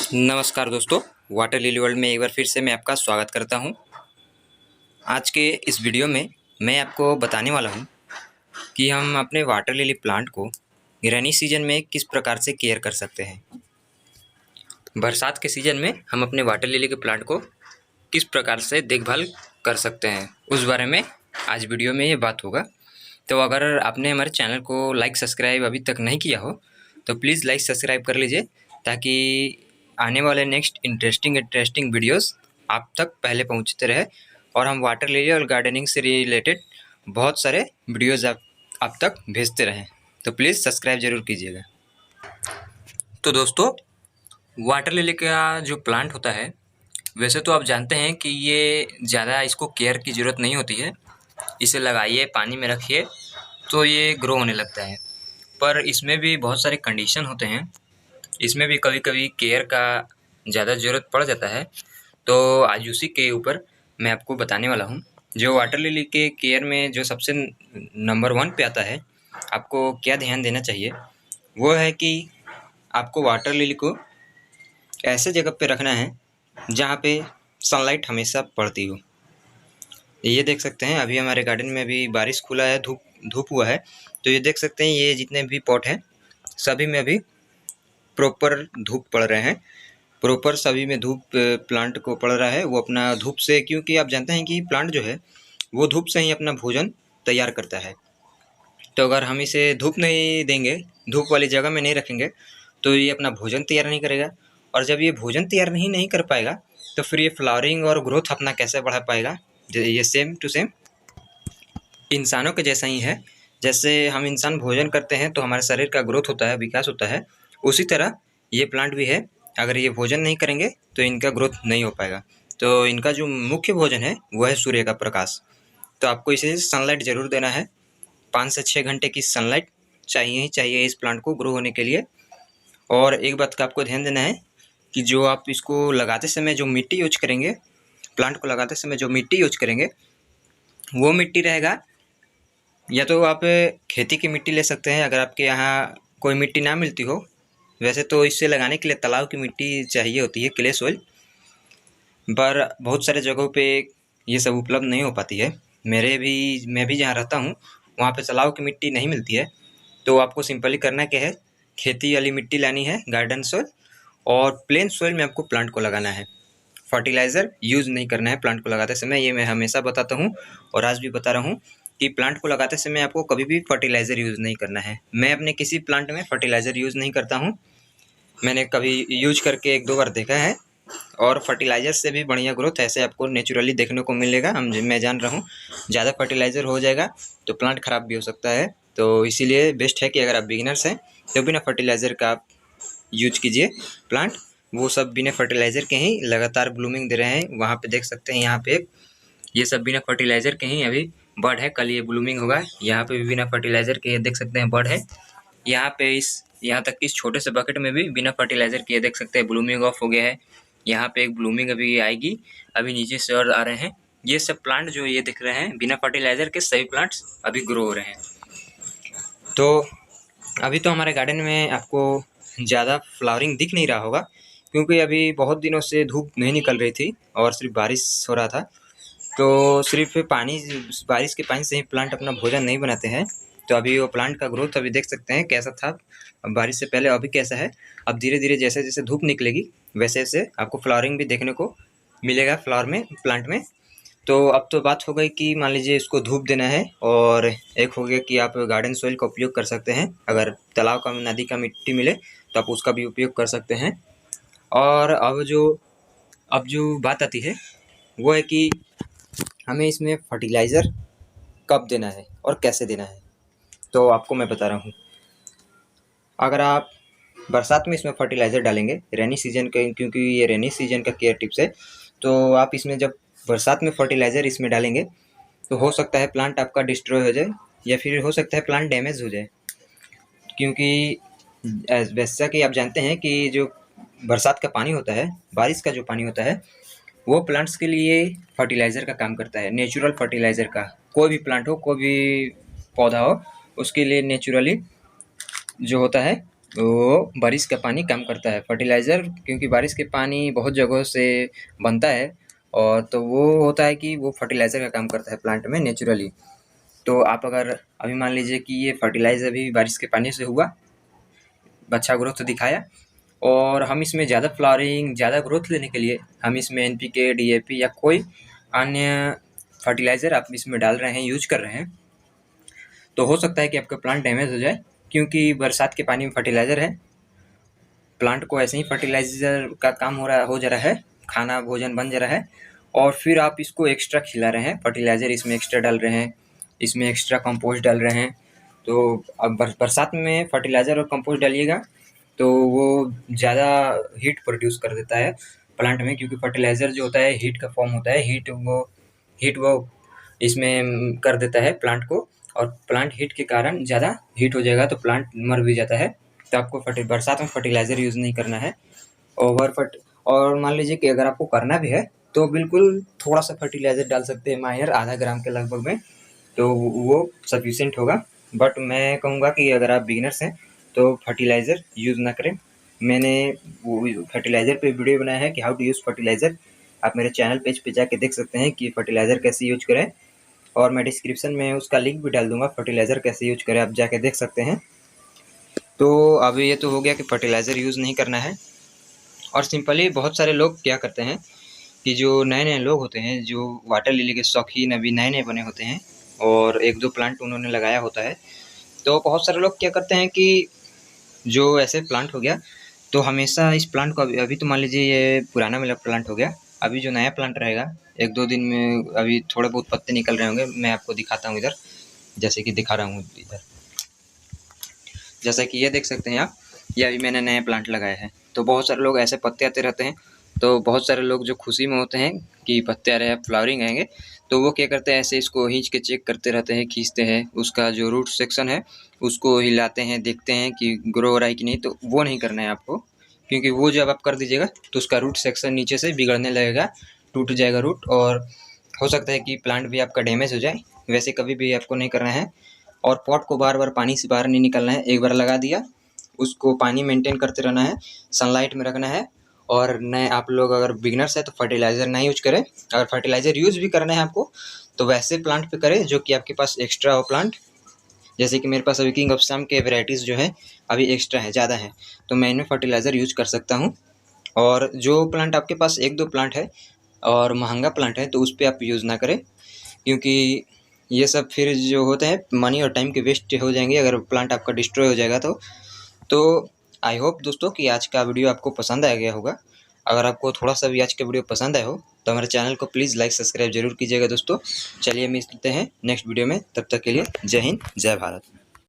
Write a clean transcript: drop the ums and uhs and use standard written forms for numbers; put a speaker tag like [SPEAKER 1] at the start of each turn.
[SPEAKER 1] नमस्कार दोस्तों, water lily world में एक बार फिर से मैं आपका स्वागत करता हूं। आज के इस वीडियो में मैं आपको बताने वाला हूं कि हम अपने वाटर लिली प्लांट को रेनी सीजन में किस प्रकार से केयर कर सकते हैं। बरसात के सीजन में हम अपने वाटर लिली के प्लांट को किस प्रकार से देखभाल कर सकते हैं, उस बारे में आज वीडियो में ये बात होगा। तो अगर आपने हमारे चैनल को लाइक सब्सक्राइब अभी तक नहीं किया हो तो प्लीज़ लाइक सब्सक्राइब कर लीजिए, ताकि आने वाले नेक्स्ट इंटरेस्टिंग वीडियोस आप तक पहले पहुंचते रहे और हम वाटर लिली और गार्डनिंग से रिलेटेड बहुत सारे वीडियोस आप तक भेजते रहें। तो प्लीज़ सब्सक्राइब ज़रूर कीजिएगा। तो दोस्तों, वाटर लिली का जो प्लांट होता है, वैसे तो आप जानते हैं कि ये ज़्यादा इसको केयर की ज़रूरत नहीं होती है। इसे लगाइए, पानी में रखिए तो ये ग्रो होने लगता है। पर इसमें भी बहुत सारे कंडीशन होते हैं, इसमें भी कभी कभी केयर का ज़्यादा ज़रूरत पड़ जाता है। तो आज उसी के ऊपर मैं आपको बताने वाला हूँ। जो वाटर लिली के केयर में जो सबसे नंबर 1 पे आता है, आपको क्या ध्यान देना चाहिए, वो है कि आपको वाटर लिली को ऐसे जगह पे रखना है जहाँ पे सनलाइट हमेशा पड़ती हो। ये देख सकते हैं, अभी हमारे गार्डन में अभी बारिश खुला है, धूप हुआ है। तो ये देख सकते हैं, ये जितने भी पॉट हैं सभी में अभी प्रॉपर धूप पड़ रहे हैं। प्रॉपर सभी में धूप प्लांट को पड़ रहा है। वो अपना धूप से, क्योंकि आप जानते हैं कि प्लांट जो है वो धूप से ही अपना भोजन तैयार करता है। तो अगर हम इसे धूप नहीं देंगे, धूप वाली जगह में नहीं रखेंगे, तो ये अपना भोजन तैयार नहीं करेगा। और जब ये भोजन तैयार नहीं कर पाएगा तो फिर ये फ्लावरिंग और ग्रोथ अपना कैसे बढ़ा पाएगा। ये सेम टू सेम इंसानों के जैसा ही है। जैसे हम इंसान भोजन करते हैं तो हमारे शरीर का ग्रोथ होता है, विकास होता है, उसी तरह ये प्लांट भी है। अगर ये भोजन नहीं करेंगे तो इनका ग्रोथ नहीं हो पाएगा। तो इनका जो मुख्य भोजन है वो है सूर्य का प्रकाश। तो आपको इसे सनलाइट ज़रूर देना है। 5 से 6 घंटे की सनलाइट चाहिए ही चाहिए इस प्लांट को ग्रो होने के लिए। और एक बात का आपको ध्यान देना है कि जो आप इसको लगाते समय जो मिट्टी यूज करेंगे, प्लांट को लगाते समय जो मिट्टी यूज करेंगे, वो मिट्टी रहेगा, या तो आप खेती की मिट्टी ले सकते हैं अगर आपके यहाँ कोई मिट्टी ना मिलती हो। वैसे तो इसे लगाने के लिए तालाब की मिट्टी चाहिए होती है, क्ले सोइल, पर बहुत सारे जगहों पे ये सब उपलब्ध नहीं हो पाती है। मैं भी जहाँ रहता हूँ वहाँ पे तालाब की मिट्टी नहीं मिलती है। तो आपको सिंपली करना क्या है, खेती वाली मिट्टी लानी है, गार्डन सोइल, और प्लेन सोइल में आपको प्लांट को लगाना है। फर्टिलाइज़र यूज़ नहीं करना है प्लांट को लगाते समय। ये मैं हमेशा बताता हूँ और आज भी बता रहा हूँ कि प्लांट को लगाते समय आपको कभी भी फर्टिलाइज़र यूज़ नहीं करना है। मैं अपने किसी प्लांट में फर्टिलाइज़र यूज़ नहीं करता हूँ। मैंने कभी यूज करके 1-2 बार देखा है, और फर्टिलाइज़र से भी बढ़िया ग्रोथ ऐसे आपको नेचुरली देखने को मिलेगा। मैं जान रहा हूँ ज़्यादा फर्टिलाइज़र हो जाएगा तो प्लांट ख़राब भी हो सकता है। तो इसीलिए बेस्ट है कि अगर आप बिगिनर्स हैं तो बिना फर्टिलाइज़र का आप यूज कीजिए प्लांट। वो सब बिना फर्टिलाइज़र के ही लगातार ब्लूमिंग दे रहे हैं। वहाँ पे देख सकते हैं, यहाँ पे ये सब बिना फर्टिलाइज़र के ही अभी बर्ड है, कल ये ब्लूमिंग होगा। यहाँ पे भी बिना फर्टिलाइज़र के देख सकते हैं बर्ड है। यहाँ पे यहाँ तक इस छोटे से बकेट में भी बिना फर्टिलाइज़र के देख सकते हैं ब्लूमिंग ऑफ हो गया है। यहाँ पे एक ब्लूमिंग अभी आएगी, अभी नीचे से और आ रहे हैं। ये सब प्लांट जो ये दिख रहे हैं बिना फर्टिलाइज़र के सभी प्लांट्स अभी ग्रो हो रहे हैं। तो अभी तो हमारे गार्डन में आपको ज़्यादा फ्लावरिंग दिख नहीं रहा होगा, क्योंकि अभी बहुत दिनों से धूप नहीं निकल रही थी और सिर्फ बारिश हो रहा था। तो सिर्फ बारिश के पानी से ही प्लांट अपना भोजन नहीं बनाते हैं। तो अभी वो प्लांट का ग्रोथ अभी देख सकते हैं कैसा था बारिश से पहले, अभी कैसा है। अब धीरे धीरे जैसे जैसे धूप निकलेगी वैसे वैसे आपको फ्लावरिंग भी देखने को मिलेगा प्लांट में। तो अब तो बात हो गई कि मान लीजिए इसको धूप देना है, और एक हो गया कि आप गार्डन सॉइल का उपयोग कर सकते हैं। अगर तालाब का, नदी का मिट्टी मिले तो आप उसका भी उपयोग कर सकते हैं। और अब जो बात आती है वो है कि हमें इसमें फर्टिलाइज़र कब देना है और कैसे देना है। तो आपको मैं बता रहा हूँ। अगर आप बरसात में इसमें फर्टिलाइज़र डालेंगे रेनी सीजन के, क्योंकि ये रेनी सीजन का केयर टिप्स है, तो आप इसमें जब बरसात में फर्टिलाइज़र इसमें डालेंगे तो हो सकता है प्लांट आपका डिस्ट्रॉय हो जाए, या फिर हो सकता है प्लांट डैमेज हो जाए। क्योंकि वैसा कि आप जानते हैं कि जो बरसात का पानी होता है, बारिश का जो पानी होता है, वो प्लांट्स के लिए फर्टिलाइज़र का काम करता है, नेचुरल फर्टिलाइज़र का। कोई भी प्लांट हो, कोई भी पौधा हो, उसके लिए नेचुरली जो होता है वो बारिश का पानी कम करता है फर्टिलाइज़र, क्योंकि बारिश के पानी बहुत जगहों से बनता है और तो वो होता है कि वो फर्टिलाइज़र का काम करता है प्लांट में नेचुरली। तो आप अगर अभी मान लीजिए कि ये फर्टिलाइज़र भी बारिश के पानी से हुआ, अच्छा ग्रोथ दिखाया और हम इसमें ज़्यादा फ्लावरिंग, ज़्यादा ग्रोथ लेने के लिए हम इसमें एनपीके, डीएपी या कोई अन्य फर्टिलाइज़र आप इसमें डाल रहे हैं, यूज कर रहे हैं, तो हो सकता है कि आपका प्लांट डैमेज हो जाए, क्योंकि बरसात के पानी में फर्टिलाइज़र है। प्लांट को ऐसे ही फर्टिलाइज़र का काम हो जा रहा है, खाना भोजन बन जा रहा है और फिर आप इसको एक्स्ट्रा खिला रहे हैं, फर्टिलाइज़र इसमें एक्स्ट्रा डाल रहे हैं, इसमें एक्स्ट्रा कंपोस्ट डाल रहे हैं। तो अब बरसात में फर्टिलाइज़र और कंपोस्ट डालिएगा तो वो ज़्यादा हीट प्रोड्यूस कर देता है प्लांट में, क्योंकि फर्टिलाइज़र जो होता है हीट का फॉर्म होता है, हीट वो इसमें कर देता है प्लांट को, और प्लांट हीट के कारण ज़्यादा हीट हो जाएगा तो प्लांट मर भी जाता है। तो आपको बरसात में फर्टिलाइज़र यूज़ नहीं करना है और मान लीजिए कि अगर आपको करना भी है तो बिल्कुल थोड़ा सा फर्टिलाइज़र डाल सकते हैं, माइनर, आधा ग्राम के लगभग में, तो वो सफिशिएंट होगा। बट मैं कहूँगा कि अगर आप बिगिनर्स हैं तो फर्टिलाइज़र यूज़ ना करें। मैंने वो फर्टिलाइज़र पे वीडियो बनाया है कि हाउ टू यूज़ फर्टिलाइज़र, आप मेरे चैनल पेज पे जाके देख सकते हैं कि फर्टिलाइज़र कैसे यूज करें, और मैं डिस्क्रिप्शन में उसका लिंक भी डाल दूँगा, फर्टिलाइज़र कैसे यूज करें आप जाके देख सकते हैं। तो अभी ये तो हो गया कि फर्टिलाइज़र यूज़ नहीं करना है। और सिंपली बहुत सारे लोग क्या करते हैं कि जो नए-नए लोग होते हैं, जो वाटर लिली के शौकीन अभी नए-नए बने होते हैं और 1-2 प्लांट उन्होंने लगाया होता है, तो बहुत सारे लोग क्या करते हैं कि जो ऐसे प्लांट हो गया, तो हमेशा इस प्लांट को अभी तो मान लीजिए ये पुराना वाला प्लांट हो गया, अभी जो नया प्लांट रहेगा 1-2 दिन में अभी थोड़े बहुत पत्ते निकल रहे होंगे, मैं आपको दिखाता हूँ इधर, जैसे कि दिखा रहा हूँ इधर। जैसा कि ये देख सकते हैं आप, ये अभी मैंने नया प्लांट लगाया है। तो बहुत सारे लोग ऐसे पत्ते आते रहते हैं, तो बहुत सारे लोग जो खुशी में होते हैं कि पत्ते आ रहे हैं, फ्लावरिंग आएंगे, तो वो क्या करते हैं, ऐसे इसको खींच के चेक करते रहते हैं, खींचते हैं, उसका जो रूट सेक्शन है उसको हिलाते हैं, देखते हैं कि ग्रो हो रहा है कि नहीं। तो वो नहीं करना है आपको, क्योंकि वो जब आप कर दीजिएगा तो उसका रूट सेक्शन नीचे से बिगड़ने लगेगा, टूट जाएगा रूट, और हो सकता है कि प्लांट भी आपका डैमेज हो जाए। वैसे कभी भी आपको नहीं करना है। और पॉट को बार बार पानी से बाहर नहीं निकलना है, एक बार लगा दिया उसको पानी मेंटेन करते रहना है, सनलाइट में रखना है। और नए आप लोग अगर बिगिनर्स है तो फर्टिलाइज़र ना यूज करें, अगर फर्टिलाइज़र यूज भी करना है आपको तो वैसे प्लांट पे करें जो कि आपके पास एक्स्ट्रा हो प्लांट। जैसे कि मेरे पास अभी किंग ऑफ शाम के वेराइटीज़ जो है अभी एक्स्ट्रा है, ज़्यादा है, तो मैं इनमें फर्टिलाइज़र यूज कर सकता हूँ। और जो प्लांट आपके पास 1-2 प्लांट है और महंगा प्लांट है तो उस पर आप यूज़ ना करें, क्योंकि ये सब फिर जो होते हैं मनी और टाइम के वेस्ट हो जाएंगे अगर प्लांट आपका डिस्ट्रॉय हो जाएगा तो आई होप दोस्तों कि आज का वीडियो आपको पसंद आ गया होगा। अगर आपको थोड़ा सा भी आज का वीडियो पसंद आया हो तो हमारे चैनल को प्लीज़ लाइक सब्सक्राइब जरूर कीजिएगा दोस्तों। चलिए मिलते हैं नेक्स्ट वीडियो में, तब तक के लिए जय हिंद, जय भारत।